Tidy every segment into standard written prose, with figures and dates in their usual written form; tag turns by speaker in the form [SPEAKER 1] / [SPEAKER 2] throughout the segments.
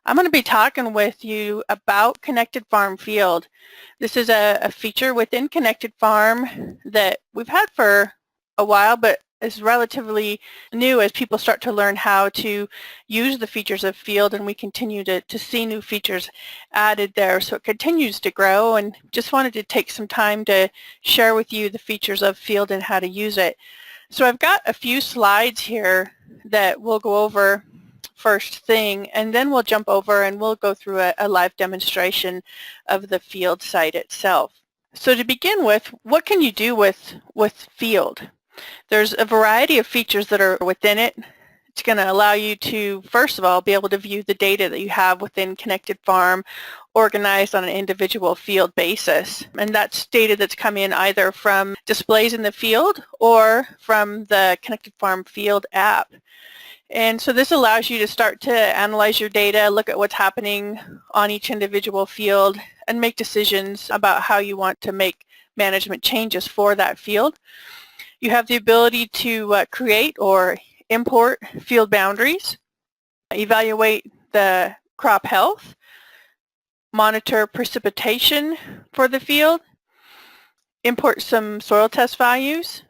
[SPEAKER 1] I'm going to be talking with you about Connected Farm Field. This is a feature within Connected Farm that we've had for a while, but is relatively new as people start to learn how to use the features of Field, and we continue to see new features added there. So it continues to grow, and just wanted to take some time to share with you the features of Field and how to use it. So I've got a few slides here that we'll go over first thing, and then we'll jump over and we'll go through a live demonstration of the Field site itself. So to begin with, what can you do with Field? There's a variety of features that are within it. It's going to allow you to, first of all, be able to view the data that you have within Connected Farm organized on an individual field basis. And that's data that's come in either from displays in the field or from the Connected Farm Field app. And so this allows you to start to analyze your data, look at what's happening on each individual field, and make decisions about how you want to make management changes for that field. You have the ability to create or import field boundaries, evaluate the crop health, monitor precipitation for the field, import some soil test values,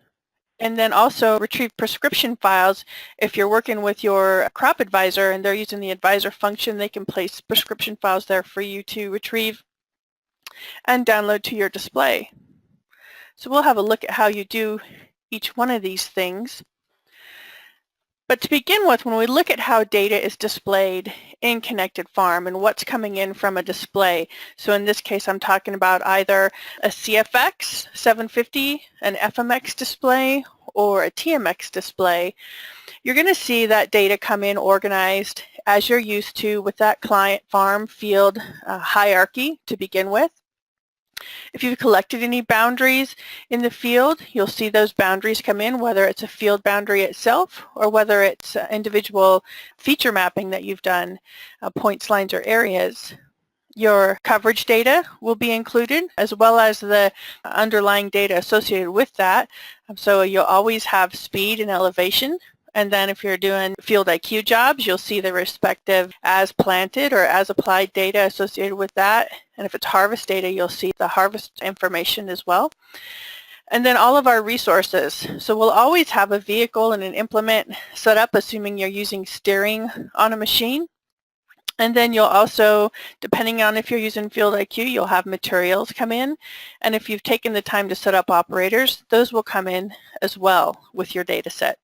[SPEAKER 1] and then also retrieve prescription files. If you're working with your crop advisor and they're using the advisor function, they can place prescription files there for you to retrieve and download to your display. So we'll have a look at how you do each one of these things. But to begin with, when we look at how data is displayed in Connected Farm and what's coming in from a display, so in this case I'm talking about either a CFX 750, an FMX display, or a TMX display, you're going to see that data come in organized as you're used to with that client farm field hierarchy to begin with. If you've collected any boundaries in the field, you'll see those boundaries come in, whether it's a field boundary itself or whether it's individual feature mapping that you've done, points, lines, or areas. Your coverage data will be included, as well as the underlying data associated with that. So you'll always have speed and elevation. And then if you're doing Field IQ jobs, you'll see the respective as planted or as applied data associated with that. And if it's harvest data, you'll see the harvest information as well. And then all of our resources. So we'll always have a vehicle and an implement set up, assuming you're using steering on a machine. And then you'll also, depending on if you're using Field IQ, you'll have materials come in. And if you've taken the time to set up operators, those will come in as well with your data set.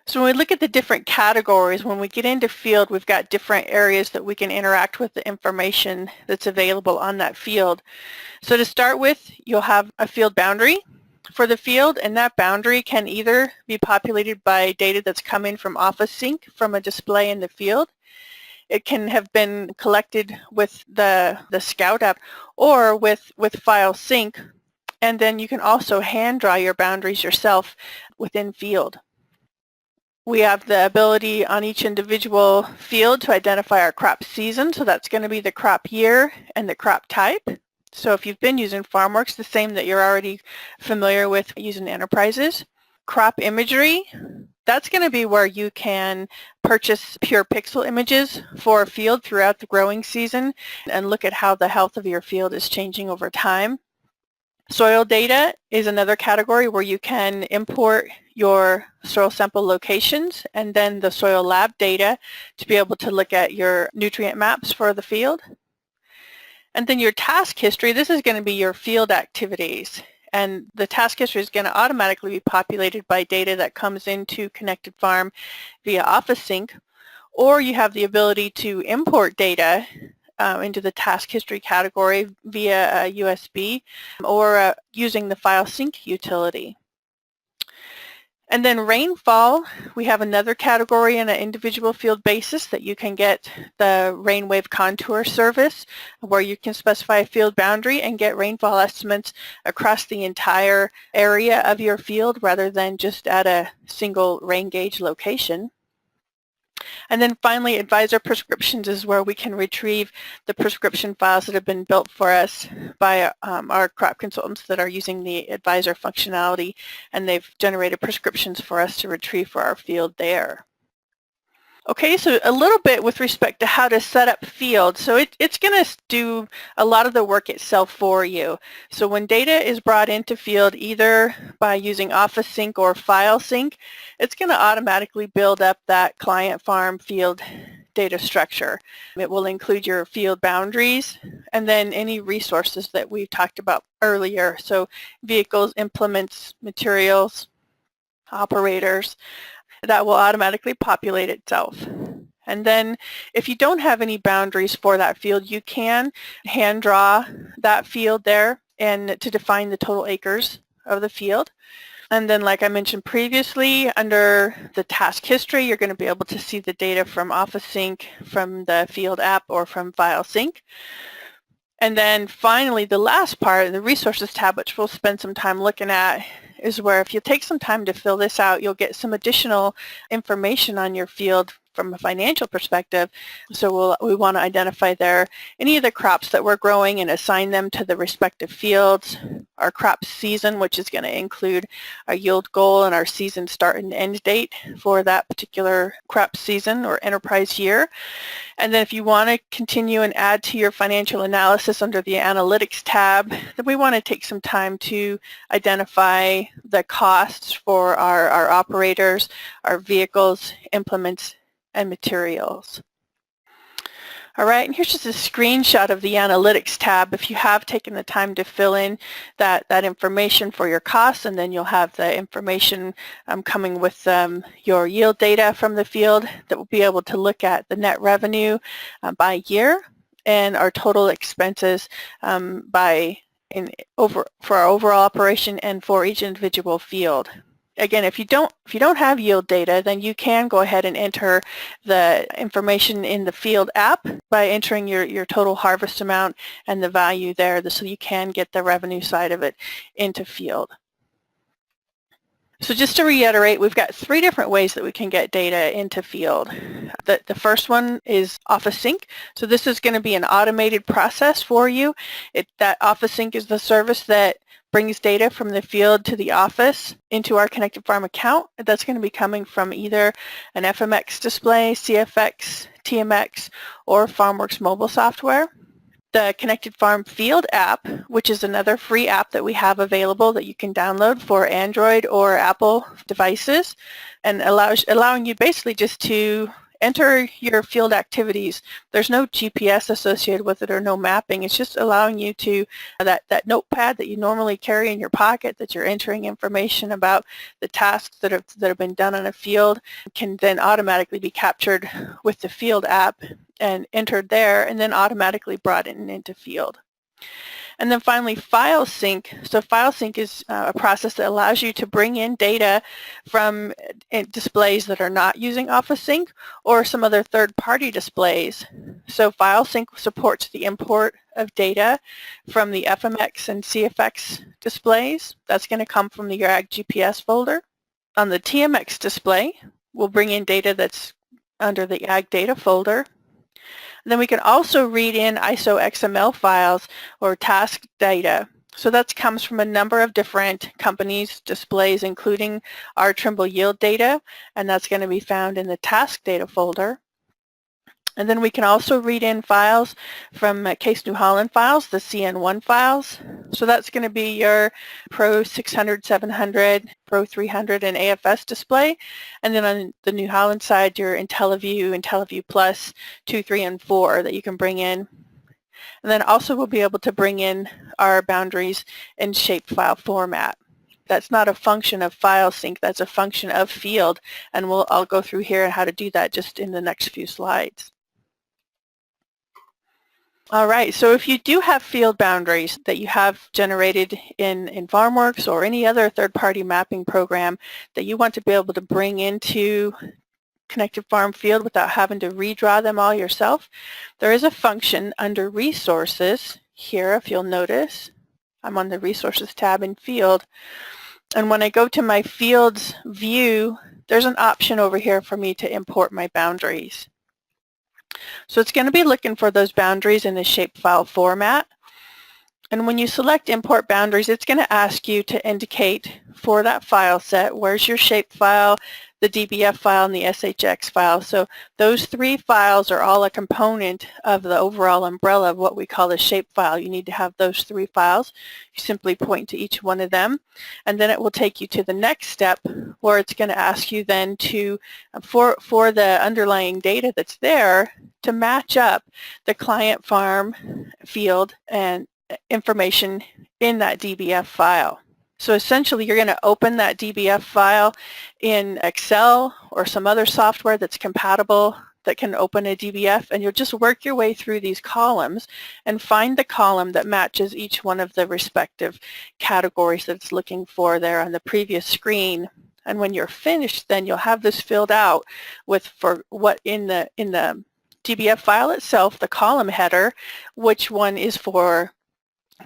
[SPEAKER 1] So when we look at the different categories, when we get into Field, we've got different areas that we can interact with the information that's available on that field. So to start with, you'll have a field boundary for the field, and that boundary can either be populated by data that's come in from Office Sync from a display in the field. It can have been collected with the Scout app or with File Sync, and then you can also hand draw your boundaries yourself within Field. We have the ability on each individual field to identify our crop season, so that's going to be the crop year and the crop type. So if you've been using FarmWorks, the same that you're already familiar with using Enterprises. Crop imagery, that's going to be where you can purchase pure pixel images for a field throughout the growing season and look at how the health of your field is changing over time. Soil data is another category where you can import your soil sample locations and then the soil lab data to be able to look at your nutrient maps for the field. And then your task history, this is going to be your field activities. And the task history is going to automatically be populated by data that comes into Connected Farm via Office Sync, or you have the ability to import data into the task history category via USB or using the File Sync utility. And then rainfall, we have another category in an individual field basis that you can get the RainWave Contour service where you can specify a field boundary and get rainfall estimates across the entire area of your field rather than just at a single rain gauge location. And then finally, advisor prescriptions is where we can retrieve the prescription files that have been built for us by our crop consultants that are using the advisor functionality, and they've generated prescriptions for us to retrieve for our field there. Okay, so a little bit with respect to how to set up fields. So it's going to do a lot of the work itself for you. So when data is brought into field, either by using Office Sync or File Sync, it's going to automatically build up that client farm field data structure. It will include your field boundaries and then any resources that we talked about earlier. So vehicles, implements, materials, operators. That will automatically populate itself. And then if you don't have any boundaries for that field, you can hand draw that field there and to define the total acres of the field. And then like I mentioned previously, under the task history, you're going to be able to see the data from Office Sync, from the field app, or from File Sync. And then finally, the last part, the Resources tab, which we'll spend some time looking at, is where if you take some time to fill this out, you'll get some additional information on your field from a financial perspective. So we want to identify there any of the crops that we're growing and assign them to the respective fields, our crop season, which is going to include our yield goal and our season start and end date for that particular crop season or enterprise year. And then if you want to continue and add to your financial analysis under the Analytics tab, then we want to take some time to identify the costs for our operators, our vehicles, implements, and materials. All right, and here's just a screenshot of the Analytics tab. If you have taken the time to fill in that information for your costs, and then you'll have the information coming with your yield data from the field that will be able to look at the net revenue by year and our total expenses for our overall operation and for each individual field. Again, if you don't have yield data, then you can go ahead and enter the information in the field app by entering your total harvest amount and the value there, so you can get the revenue side of it into field. So just to reiterate, we've got 3 different ways that we can get data into field. The first one is Office Sync. So this is going to be an automated process for you. That Office Sync is the service that brings data from the field to the office into our Connected Farm account. That's going to be coming from either an FMX display, CFX, TMX, or FarmWorks mobile software. The Connected Farm Field app, which is another free app that we have available that you can download for Android or Apple devices, and allowing you basically just to enter your field activities. There's no GPS associated with it or no mapping. It's just allowing you to, that notepad that you normally carry in your pocket, that you're entering information about the tasks that have been done on a field, can then automatically be captured with the field app and entered there, and then automatically brought into field. And then finally, File Sync. So File Sync is a process that allows you to bring in data from displays that are not using Office Sync or some other third-party displays. So File Sync supports the import of data from the FMX and CFX displays. That's going to come from the Ag GPS folder. On the TMX display, we'll bring in data that's under the Ag Data folder. And then we can also read in ISO XML files or task data. So that comes from a number of different companies' displays, including our Trimble yield data, and that's going to be found in the task data folder. And then we can also read in files from Case New Holland files, the CN1 files. So that's going to be your Pro 600, 700, Pro 300, and AFS display. And then on the New Holland side, your IntelliView, IntelliView Plus 2, 3, and 4 that you can bring in. And then also we'll be able to bring in our boundaries in shapefile format. That's not a function of File Sync, that's a function of field. And I'll go through here how to do that just in the next few slides. All right, so if you do have field boundaries that you have generated in FarmWorks or any other third-party mapping program that you want to be able to bring into Connected Farm Field without having to redraw them all yourself, there is a function under Resources here, if you'll notice. I'm on the Resources tab in Field, and when I go to my Fields view, there's an option over here for me to import my boundaries. So it's going to be looking for those boundaries in the shapefile format. And when you select Import Boundaries, it's going to ask you to indicate for that file set, where's your shapefile the DBF file, and the SHX file. So those three files are all a component of the overall umbrella of what we call the shapefile. You need to have those three files. You simply point to each one of them, and then it will take you to the next step where it's going to ask you then to, for the underlying data that's there, to match up the client farm field and information in that DBF file. So essentially you're going to open that DBF file in Excel or some other software that's compatible that can open a DBF, and you'll just work your way through these columns and find the column that matches each one of the respective categories that it's looking for there on the previous screen. And when you're finished, then you'll have this filled out with for what in the DBF file itself, the column header, which one is for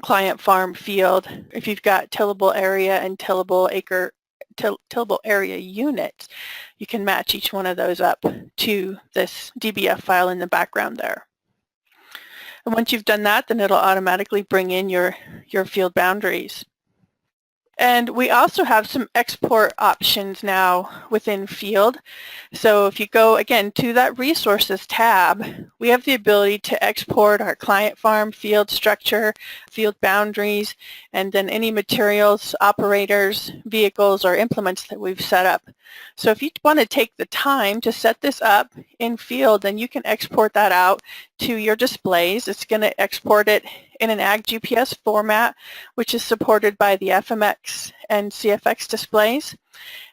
[SPEAKER 1] client farm field. If you've got tillable area and tillable area units, you can match each one of those up to this DBF file in the background there. And once you've done that, then it'll automatically bring in your field boundaries. And we also have some export options now within Field. So if you go again to that Resources tab, we have the ability to export our client farm field structure, field boundaries, and then any materials, operators, vehicles, or implements that we've set up. So if you want to take the time to set this up in Field, then you can export that out to your displays. It's going to export it in an AgGPS format, which is supported by the FMX and CFX displays.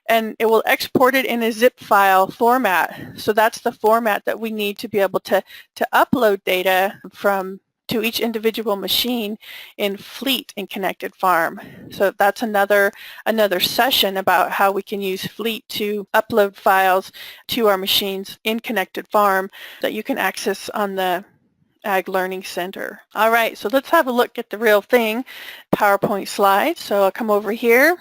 [SPEAKER 1] And it will export it in a zip file format. So that's the format that we need to be able to upload data from to each individual machine in Fleet in Connected Farm. So that's another session about how we can use Fleet to upload files to our machines in Connected Farm that you can access on the Ag Learning Center. All right, so let's have a look at the real thing, PowerPoint slide. So I'll come over here.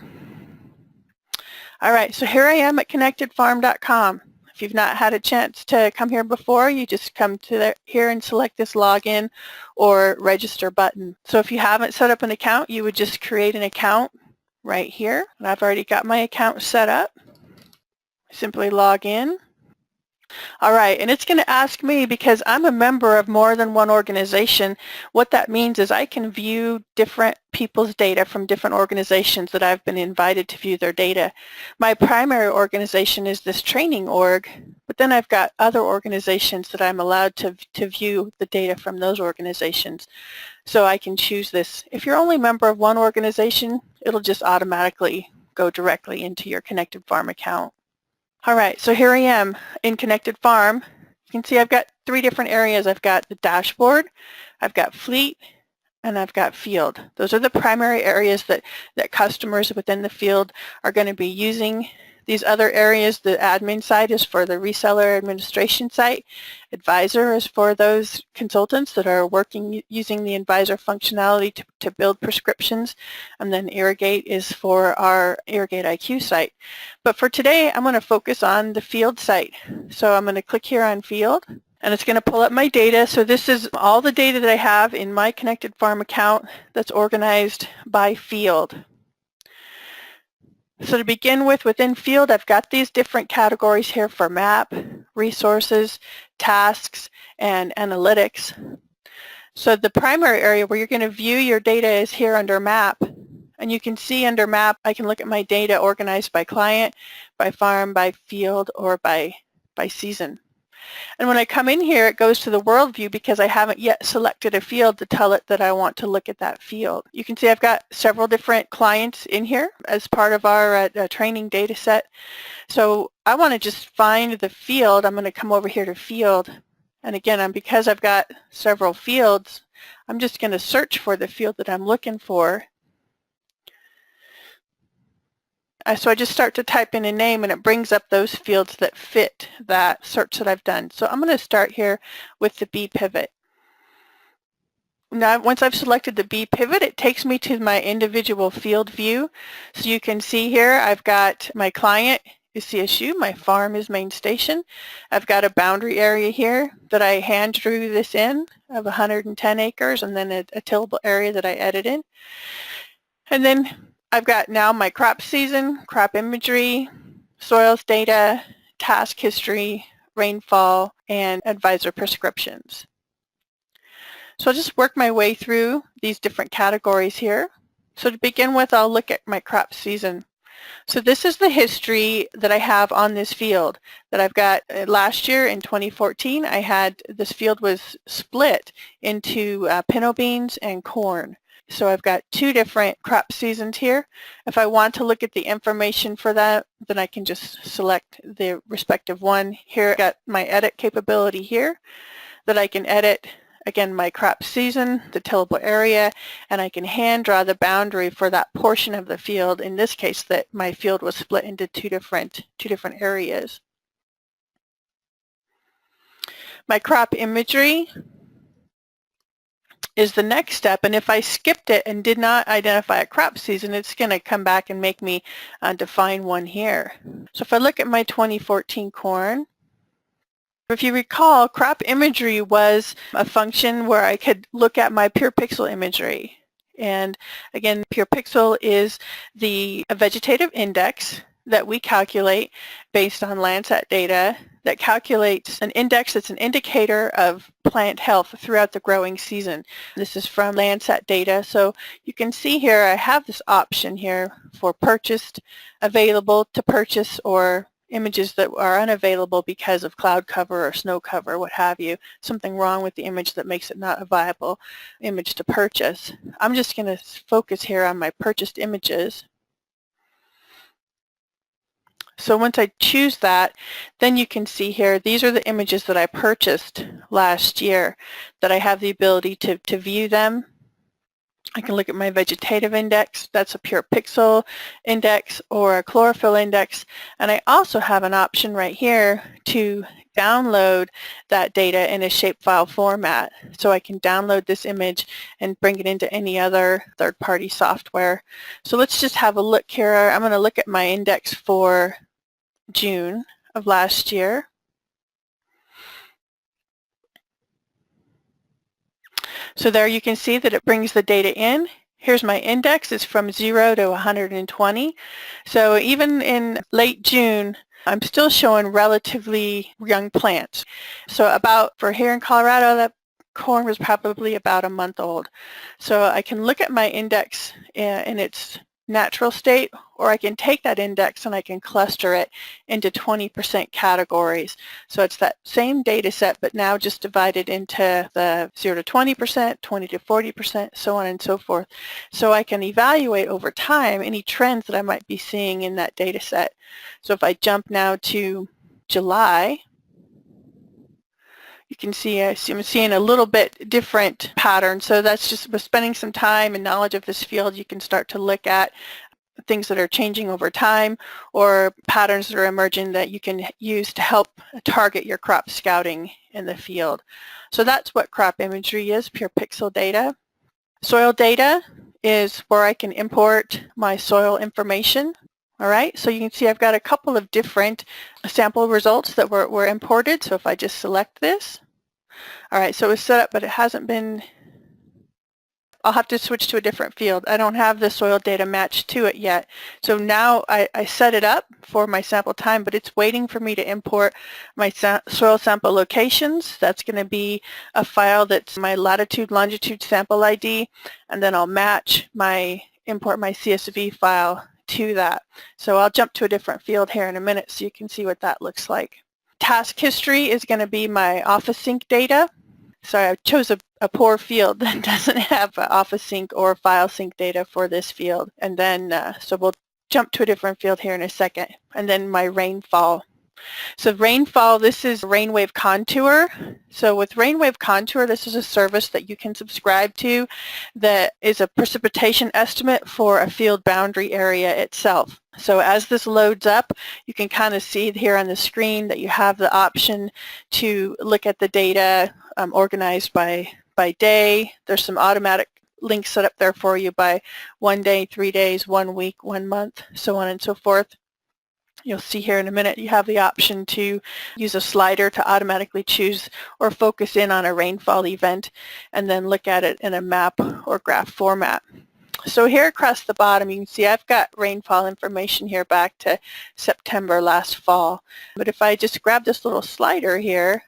[SPEAKER 1] All right, so here I am at connectedfarm.com. If you've not had a chance to come here before, you just come to here and select this login or register button. So if you haven't set up an account, you would just create an account right here. And I've already got my account set up. Simply log in. All right, and it's going to ask me, because I'm a member of more than one organization, what that means is I can view different people's data from different organizations that I've been invited to view their data. My primary organization is this training org, but then I've got other organizations that I'm allowed to view the data from those organizations. So I can choose this. If you're only a member of one organization, it'll just automatically go directly into your Connected Farm account. All right, so here I am in Connected Farm. You can see I've got three different areas. I've got the dashboard, I've got Fleet, and I've got Field. Those are the primary areas that customers within the field are going to be using. These other areas, the admin side is for the reseller administration site. Advisor is for those consultants that are working using the advisor functionality to build prescriptions. And then Irrigate is for our Irrigate IQ site. But for today, I'm going to focus on the Field site. So I'm going to click here on Field, and it's going to pull up my data. So this is all the data that I have in my Connected Farm account that's organized by field. So to begin with, within Field, I've got these different categories here for map, resources, tasks, and analytics. So the primary area where you're going to view your data is here under map. And you can see under map, I can look at my data organized by client, by farm, by field, or by season. And when I come in here, it goes to the world view because I haven't yet selected a field to tell it that I want to look at that field. You can see I've got several different clients in here as part of our training data set. So I want to just find the field. I'm going to come over here to Field. And again, because I've got several fields, I'm just going to search for the field that I'm looking for. So I just start to type in a name, and it brings up those fields that fit that search that I've done. So I'm going to start here with the B pivot. Now, once I've selected the B pivot, it takes me to my individual field view. So you can see here, I've got my client is CSU, my farm is Main Station. I've got a boundary area here that I hand drew this in of 110 acres, and then a tillable area that I added in. And then I've got now my crop season, crop imagery, soils data, task history, rainfall, and advisor prescriptions. So I'll just work my way through these different categories here. So to begin with, I'll look at my crop season. So this is the history that I have on this field that I've got. Last year in 2014, I had this field was split into pinto beans and corn. So I've got two different crop seasons here. If I want to look at the information for that, then I can just select the respective one. Here I've got my edit capability here that I can edit, again, my crop season, the tillable area, and I can hand draw the boundary for that portion of the field, in this case that my field was split into two different areas. My crop imagery is the next step, and if I skipped it and did not identify a crop season, it's going to come back and make me define one here. So if I look at my 2014 corn, if you recall, crop imagery was a function where I could look at my PurePixel imagery. And again, PurePixel is the vegetative index that we calculate based on Landsat data that calculates an index that's an indicator of plant health throughout the growing season. This is from Landsat data. So you can see here I have this option here for purchased, available to purchase, or images that are unavailable because of cloud cover or snow cover, what have you, something wrong with the image that makes it not a viable image to purchase. I'm just going to focus here on my purchased images. So once I choose that, then you can see here, these are the images that I purchased last year, that I have the ability to view them. I can look at my vegetative index, that's a PurePixel index or a chlorophyll index, and I also have an option right here to download that data in a shapefile format. So I can download this image and bring it into any other third-party software. So let's just have a look here. I'm going to look at my index for June of last year. So there you can see that it brings the data in. Here's my index. It's from 0 to 120. So even in late June, I'm still showing relatively young plants. So for here in Colorado, that corn was probably about a month old. So I can look at my index in its natural state, or I can take that index and I can cluster it into 20% categories. So it's that same data set, but now just divided into the 0 to 20%, 20 to 40%, so on and so forth. So I can evaluate over time any trends that I might be seeing in that data set. So if I jump now to July, you can see I'm seeing a little bit different pattern. So that's just with spending some time and knowledge of this field, you can start to look at things that are changing over time or patterns that are emerging that you can use to help target your crop scouting in the field. So that's what crop imagery is, PurePixel data. Soil data is where I can import my soil information. All right, so you can see I've got a couple of different sample results that were imported. So if I just select this, all right, so it was set up, but it hasn't been, I'll have to switch to a different field. I don't have the soil data matched to it yet. So now I set it up for my sample time, but it's waiting for me to import my soil sample locations. That's going to be a file that's my latitude, longitude sample ID, and then I'll import my CSV file to that. So I'll jump to a different field here in a minute so you can see what that looks like. Task history is going to be my Office Sync data. Sorry, I chose a poor field that doesn't have Office Sync or File Sync data for this field. And then, so we'll jump to a different field here in a second. And then my rainfall. So rainfall, this is Rainwave Contour. So with Rainwave Contour, this is a service that you can subscribe to that is a precipitation estimate for a field boundary area itself. So as this loads up, you can kind of see here on the screen that you have the option to look at the data organized by day. There's some automatic links set up there for you by 1 day, 3 days, 1 week, 1 month, so on and so forth. You'll see here in a minute you have the option to use a slider to automatically choose or focus in on a rainfall event and then look at it in a map or graph format. So here across the bottom, you can see I've got rainfall information here back to September last fall. But if I just grab this little slider here,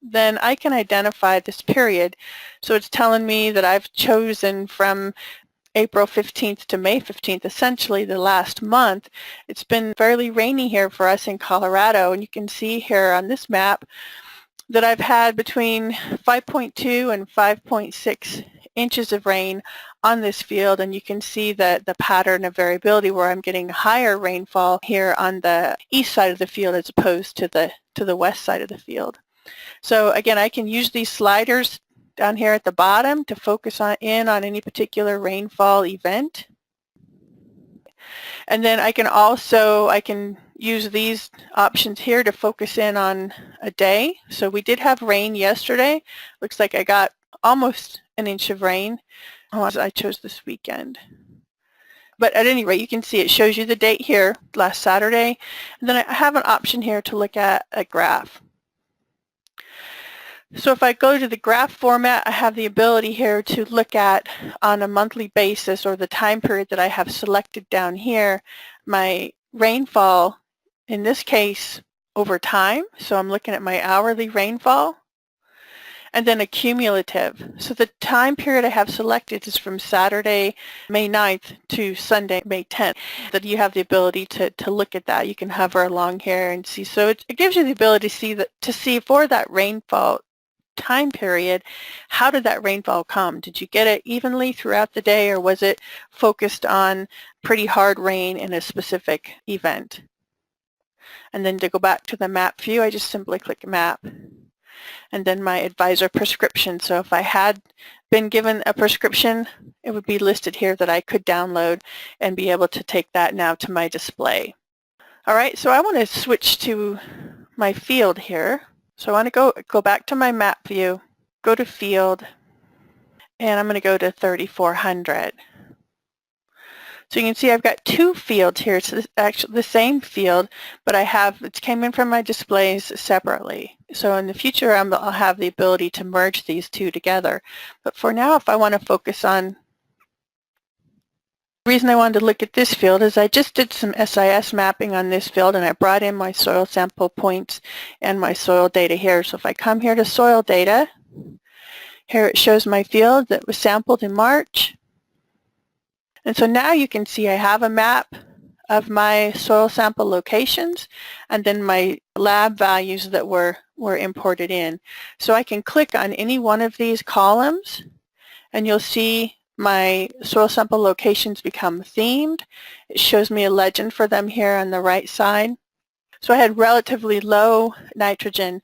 [SPEAKER 1] then I can identify this period. So it's telling me that I've chosen from April 15th to May 15th, essentially the last month. It's been fairly rainy here for us in Colorado, and you can see here on this map that I've had between 5.2 and 5.6 inches of rain on this field, and you can see the pattern of variability where I'm getting higher rainfall here on the east side of the field as opposed to the west side of the field. So again, I can use these sliders down here at the bottom to focus in on any particular rainfall event. And then I can use these options here to focus in on a day. So we did have rain yesterday. Looks like I got almost an inch of rain. Oh, I chose this weekend. But at any rate, you can see it shows you the date here, last Saturday. And then I have an option here to look at a graph. So if I go to the graph format, I have the ability here to look at on a monthly basis, or the time period that I have selected down here, my rainfall, in this case, over time. So I'm looking at my hourly rainfall, and then a cumulative. So the time period I have selected is from Saturday, May 9th to Sunday, May 10th, that you have the ability to look at that. You can hover along here and see. So it gives you the ability to see for that rainfall time period, how did that rainfall come? Did you get it evenly throughout the day, or was it focused on pretty hard rain in a specific event? And then to go back to the map view, I just simply click map. And then my advisor prescription. So if I had been given a prescription, it would be listed here that I could download and be able to take that now to my display. All right, so I want to switch to my field here. So I want to go back to my map view, go to field, and I'm going to go to 3400. So you can see I've got two fields here. It's actually the same field, but it came in from my displays separately. So in the future, I'll have the ability to merge these two together. But for now, if I want to focus on, the reason I wanted to look at this field is I just did some SIS mapping on this field, and I brought in my soil sample points and my soil data here. So if I come here to soil data, here it shows my field that was sampled in March. And so now you can see I have a map of my soil sample locations and then my lab values that were imported in. So I can click on any one of these columns and you'll see my soil sample locations become themed. It shows me a legend for them here on the right side. So I had relatively low nitrogen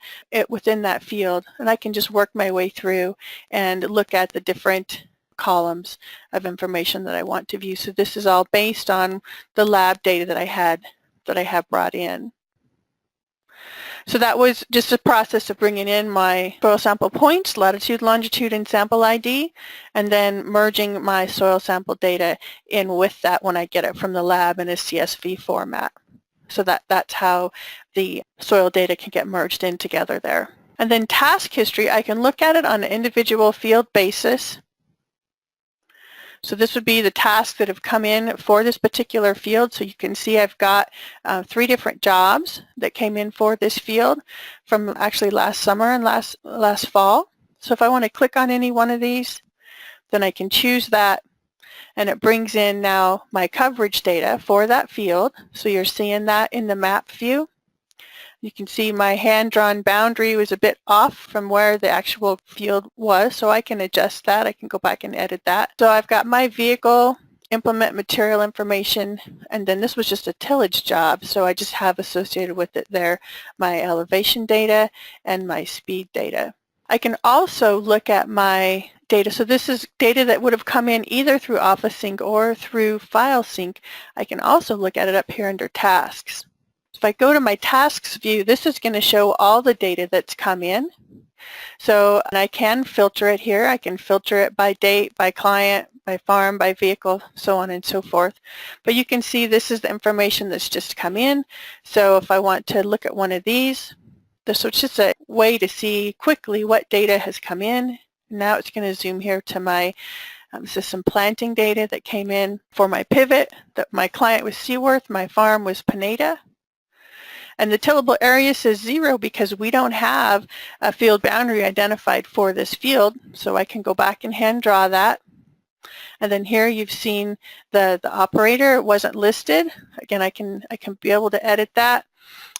[SPEAKER 1] within that field, and I can just work my way through and look at the different columns of information that I want to view. So this is all based on the lab data that I have brought in. So that was just a process of bringing in my soil sample points, latitude, longitude, and sample ID, and then merging my soil sample data in with that when I get it from the lab in a CSV format. So that's how the soil data can get merged in together there. And then task history, I can look at it on an individual field basis. So this would be the tasks that have come in for this particular field. So you can see I've got 3 different jobs that came in for this field from actually last summer and last fall. So if I want to click on any one of these, then I can choose that, and it brings in now my coverage data for that field. So you're seeing that in the map view. You can see my hand-drawn boundary was a bit off from where the actual field was, so I can adjust that. I can go back and edit that. So I've got my vehicle, implement material information, and then this was just a tillage job, so I just have associated with it there my elevation data and my speed data. I can also look at my data. So this is data that would have come in either through OfficeSync or through FileSync. I can also look at it up here under tasks. If I go to my tasks view, this is going to show all the data that's come in. So and I can filter it here. I can filter it by date, by client, by farm, by vehicle, so on and so forth. But you can see this is the information that's just come in. So if I want to look at one of these, so it's just a way to see quickly what data has come in. Now it's going to zoom here to my This is some planting data that came in for my pivot. That my client was Seaworth, my farm was Pineda. And the tillable area says 0 because we don't have a field boundary identified for this field. So I can go back and hand draw that. And then here you've seen the operator. It wasn't listed. Again, I can be able to edit that.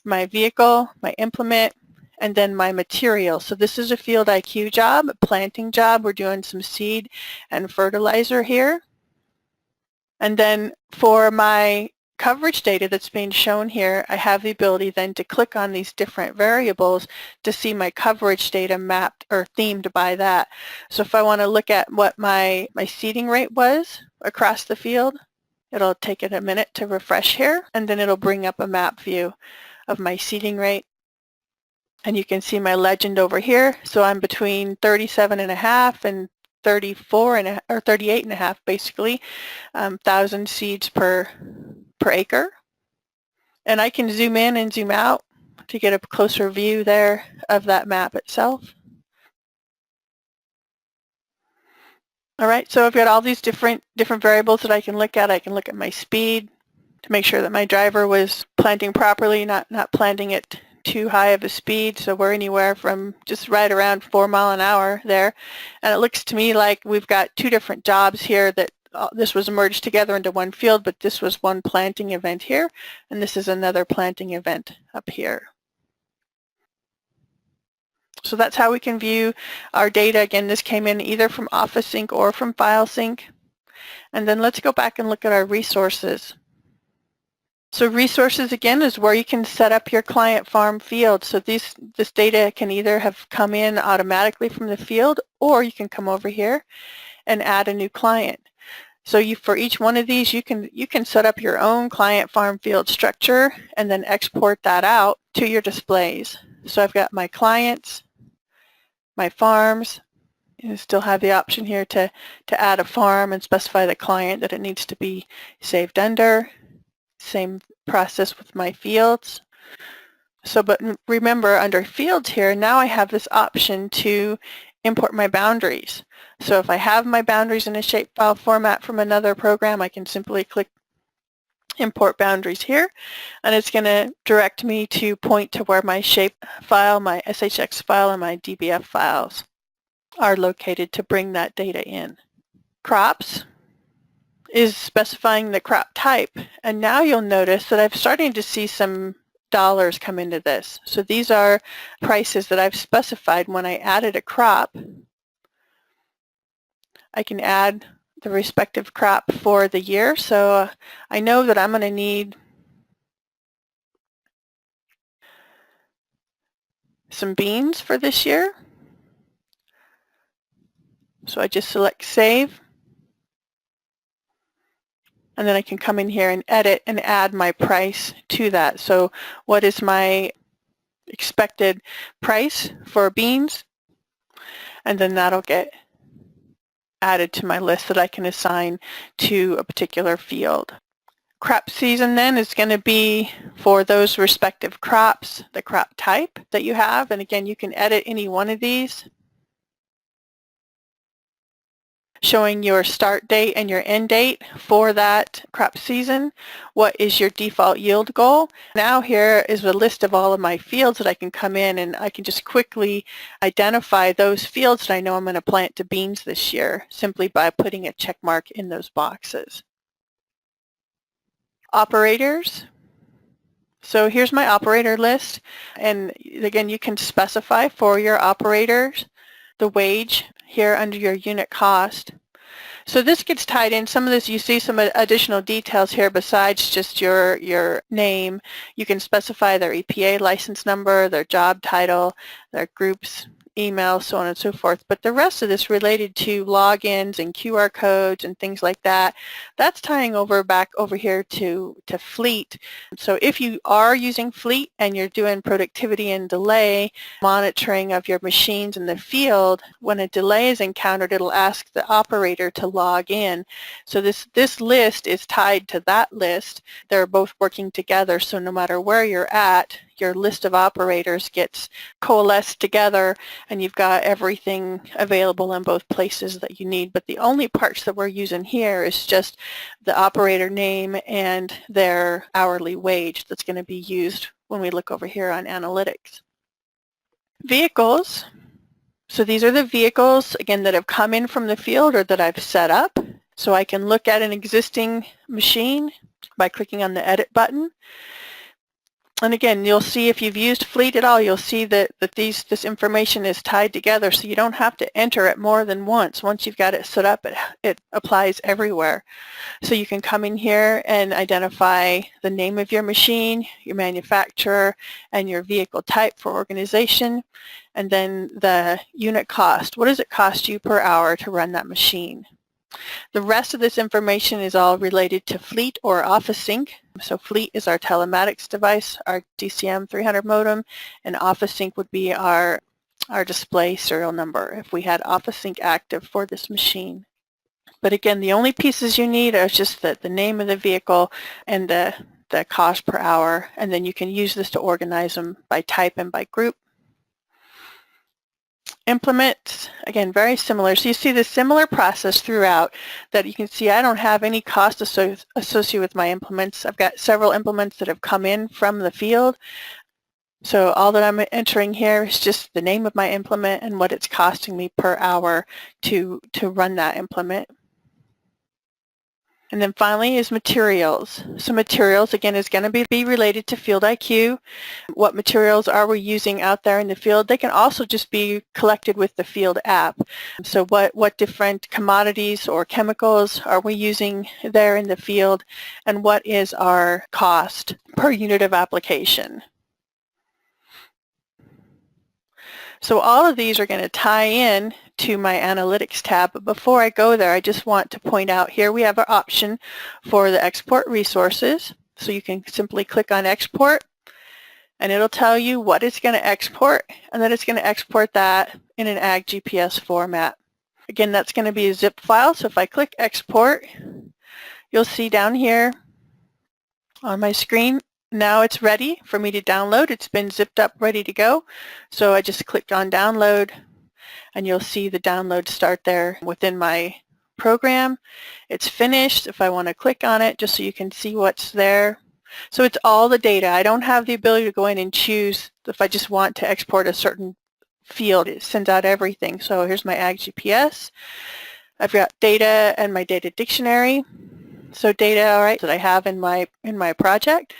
[SPEAKER 1] My vehicle, my implement, and then my material. So this is a Field IQ job, a planting job. We're doing some seed and fertilizer here. And then for my coverage data that's being shown here, I have the ability then to click on these different variables to see my coverage data mapped or themed by that. So if I want to look at what my seeding rate was across the field, it'll take it a minute to refresh here, and then it'll bring up a map view of my seeding rate. And you can see my legend over here. So I'm between 37.5 and 38.5 basically, 1,000 seeds per acre. And I can zoom in and zoom out to get a closer view there of that map itself. All right, so I've got all these different variables that I can look at. I can look at my speed to make sure that my driver was planting properly, not planting it too high of a speed. So we're anywhere from just right around 4 miles an hour there. And it looks to me like we've got two different jobs here that this was merged together into one field, but this was one planting event here, and this is another planting event up here. So that's how we can view our data. Again, this came in either from OfficeSync or from FileSync. And then let's go back and look at our resources. So resources, again, is where you can set up your client farm field. So this data can either have come in automatically from the field, or you can come over here and add a new client. So for each one of these, you can set up your own client farm field structure and then export that out to your displays. So I've got my clients, my farms. You still have the option here to add a farm and specify the client that it needs to be saved under. Same process with my fields. So, but remember, under fields here, now I have this option to import my boundaries. So if I have my boundaries in a shapefile format from another program, I can simply click import boundaries here, and it's going to direct me to point to where my shape file, my SHX file, and my DBF files are located to bring that data in. Crops is specifying the crop type, and now you'll notice that I'm starting to see some dollars come into this. So these are prices that I've specified when I added a crop. I can add the respective crop for the year. So I know that I'm going to need some beans for this year. So I just select Save. And then I can come in here and edit and add my price to that. So what is my expected price for beans? And then that'll get added to my list that I can assign to a particular field. Crop season then is going to be for those respective crops, the crop type that you have. And again, you can edit any one of these, showing your start date and your end date for that crop season. What is your default yield goal? Now here is a list of all of my fields that I can come in, and I can just quickly identify those fields that I know I'm going to plant to beans this year simply by putting a check mark in those boxes. Operators. So here's my operator list, and again, you can specify for your operators the wage here under your unit cost. So this gets tied in. Some of this, you see some additional details here besides just your name. You can specify their EPA license number, their job title, their group's email, so on and so forth. But the rest of this related to logins and QR codes and things like that, that's tying back over here to Fleet. So if you are using Fleet and you're doing productivity and delay monitoring of your machines in the field, when a delay is encountered, it'll ask the operator to log in. So this list is tied to that list. They're both working together, so no matter where you're at, your list of operators gets coalesced together and you've got everything available in both places that you need. But the only parts that we're using here is just the operator name and their hourly wage that's going to be used when we look over here on analytics. Vehicles. So these are the vehicles, again, that have come in from the field or that I've set up. So I can look at an existing machine by clicking on the Edit button. And again, you'll see if you've used Fleet at all, you'll see that this information is tied together, so you don't have to enter it more than once. Once you've got it set up, it applies everywhere. So you can come in here and identify the name of your machine, your manufacturer, and your vehicle type for organization, and then the unit cost. What does it cost you per hour to run that machine? The rest of this information is all related to Fleet or OfficeSync. So Fleet is our telematics device, our DCM 300 modem, and OfficeSync would be our display serial number if we had OfficeSync active for this machine. But again, the only pieces you need are just the name of the vehicle and the cost per hour, and then you can use this to organize them by type and by group. Implement, again, very similar. So you see the similar process throughout that you can see I don't have any cost associated with my implements. I've got several implements that have come in from the field. So all that I'm entering here is just the name of my implement and what it's costing me per hour to run that implement. And then finally is materials. So materials, again, is going to be related to Field IQ. What materials are we using out there in the field? They can also just be collected with the Field app. So what different commodities or chemicals are we using there in the field, and what is our cost per unit of application? So all of these are going to tie in to my Analytics tab, but before I go there, I just want to point out here we have our option for the export resources. So you can simply click on Export, and it'll tell you what it's going to export, and then it's going to export that in an AgGPS format. Again, that's going to be a zip file, so if I click Export, you'll see down here on my screen, now it's ready for me to download. It's been zipped up, ready to go. So I just clicked on Download, and you'll see the download start there within my program. It's finished. If I want to click on it, just so you can see what's there. So it's all the data. I don't have the ability to go in and choose if I just want to export a certain field. It sends out everything. So here's my AgGPS. I've got data and my data dictionary. So data, all right, that I have in my project.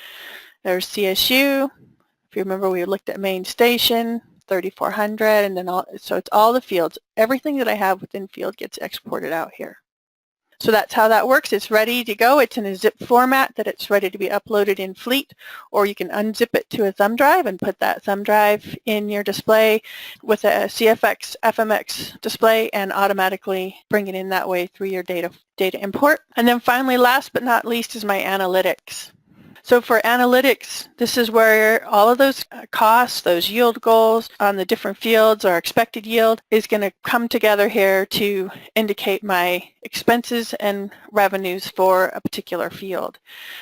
[SPEAKER 1] There's CSU. If you remember, we looked at main station, 3400, and then so it's all the fields. Everything that I have within field gets exported out here. So that's how that works. It's ready to go. It's in a zip format that it's ready to be uploaded in Fleet, or you can unzip it to a thumb drive and put that thumb drive in your display with a CFX FMX display and automatically bring it in that way through your data import. And then finally, last but not least, is my analytics. So for analytics, this is where all of those costs, those yield goals on the different fields, or expected yield, is going to come together here to indicate my expenses and revenues for a particular field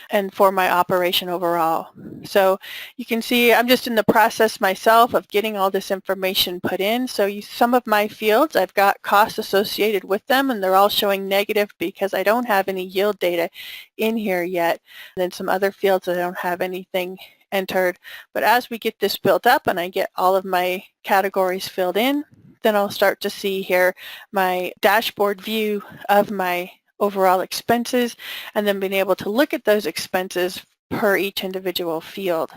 [SPEAKER 1] and for my operation overall. So you can see I'm just in the process myself of getting all this information put in. So some of my fields, I've got costs associated with them, and they're all showing negative because I don't have any yield data in here yet. And then some other fields I don't have anything entered. But as we get this built up and I get all of my categories filled in, then I'll start to see here my dashboard view of my overall expenses, and then being able to look at those expenses per each individual field.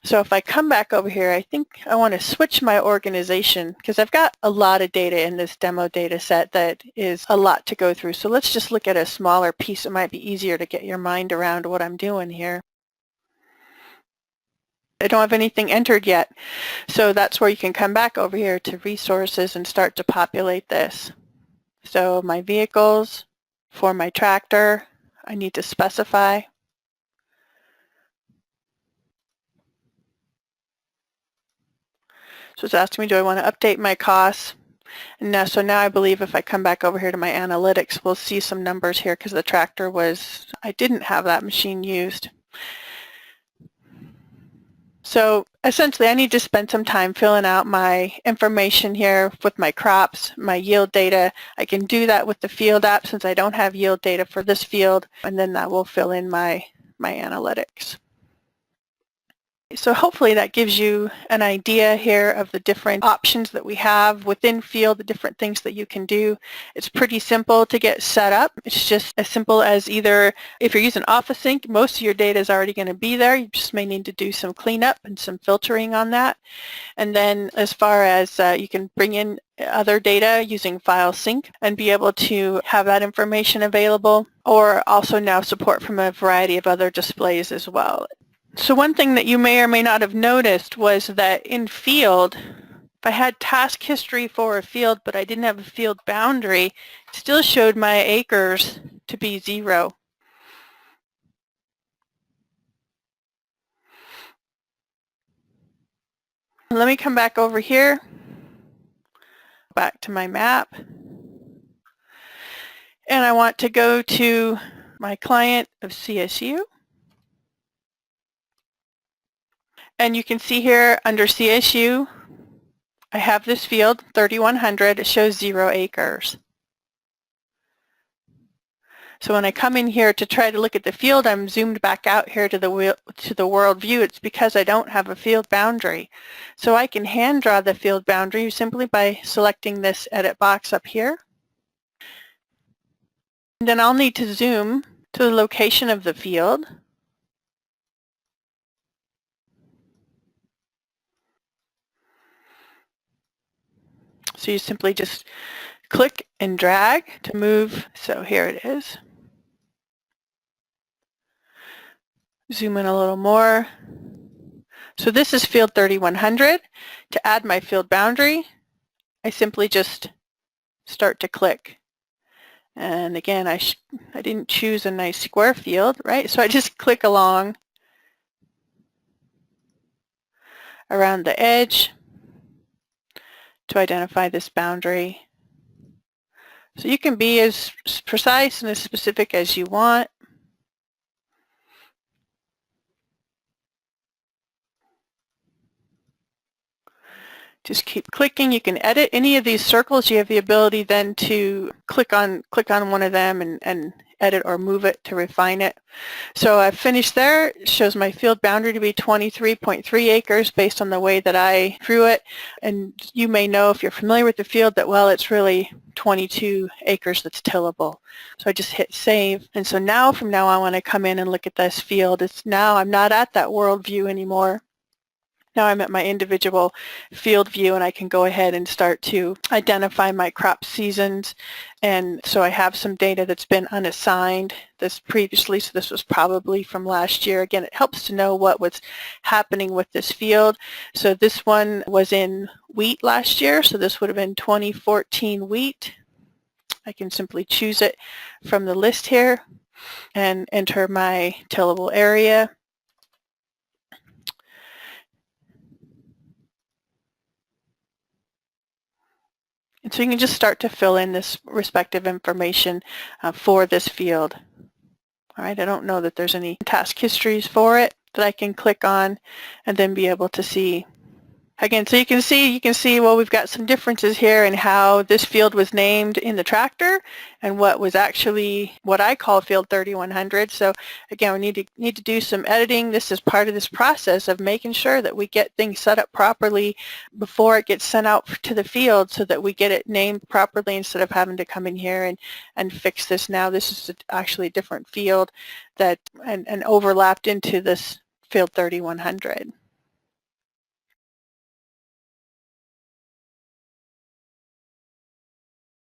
[SPEAKER 1] So if I come back over here, I think I want to switch my organization because I've got a lot of data in this demo data set that is a lot to go through. So let's just look at a smaller piece. It might be easier to get your mind around what I'm doing here. I don't have anything entered yet. So that's where you can come back over here to resources and start to populate this. So my vehicles for my tractor, I need to specify. So it's asking me, do I want to update my costs? And now, so now I believe if I come back over here to my analytics, we'll see some numbers here because the tractor I didn't have that machine used. So essentially I need to spend some time filling out my information here with my crops, my yield data. I can do that with the field app since I don't have yield data for this field, and then that will fill in my analytics. So hopefully that gives you an idea here of the different options that we have within field, the different things that you can do. It's pretty simple to get set up. It's just as simple as either, if you're using OfficeSync, most of your data is already going to be there. You just may need to do some cleanup and some filtering on that. And then as far as you can bring in other data using FileSync and be able to have that information available, or also now support from a variety of other displays as well. So one thing that you may or may not have noticed was that in field, if I had task history for a field but I didn't have a field boundary, it still showed my acres to be 0. Let me come back over here, back to my map, and I want to go to my client of CSU. And you can see here under CSU, I have this field, 3100, it shows 0 acres. So when I come in here to try to look at the field, I'm zoomed back out here to the world view. It's because I don't have a field boundary. So I can hand draw the field boundary simply by selecting this edit box up here. And then I'll need to zoom to the location of the field. So you simply just click and drag to move. So here it is. Zoom in a little more. So this is field 3100. To add my field boundary, I simply just start to click. And again, I didn't choose a nice square field, right? So I just click along around the edge to identify this boundary. So you can be as precise and as specific as you want. Just keep clicking. You can edit any of these circles. You have the ability then to click on one of them and edit or move it to refine it. So I've finished there. It shows my field boundary to be 23.3 acres based on the way that I drew it. And you may know, if you're familiar with the field, that, well, it's really 22 acres that's tillable. So I just hit save. And so now, from now on, when I come in and look at this field, it's now I'm not at that world view anymore. Now I'm at my individual field view, and I can go ahead and start to identify my crop seasons. And so I have some data that's been unassigned this previously, so this was probably from last year. Again, it helps to know what was happening with this field. So this one was in wheat last year, so this would have been 2014 wheat. I can simply choose it from the list here and enter my tillable area. And so you can just start to fill in this respective information for this field. All right, I don't know that there's any task histories for it that I can click on and then be able to see. Again, so you can see, well, we've got some differences here in how this field was named in the tractor and what was actually what I call field 3100. So again, we need to do some editing. This is part of this process of making sure that we get things set up properly before it gets sent out to the field, so that we get it named properly instead of having to come in here and fix this. Now this is actually a different field that and overlapped into this field 3100.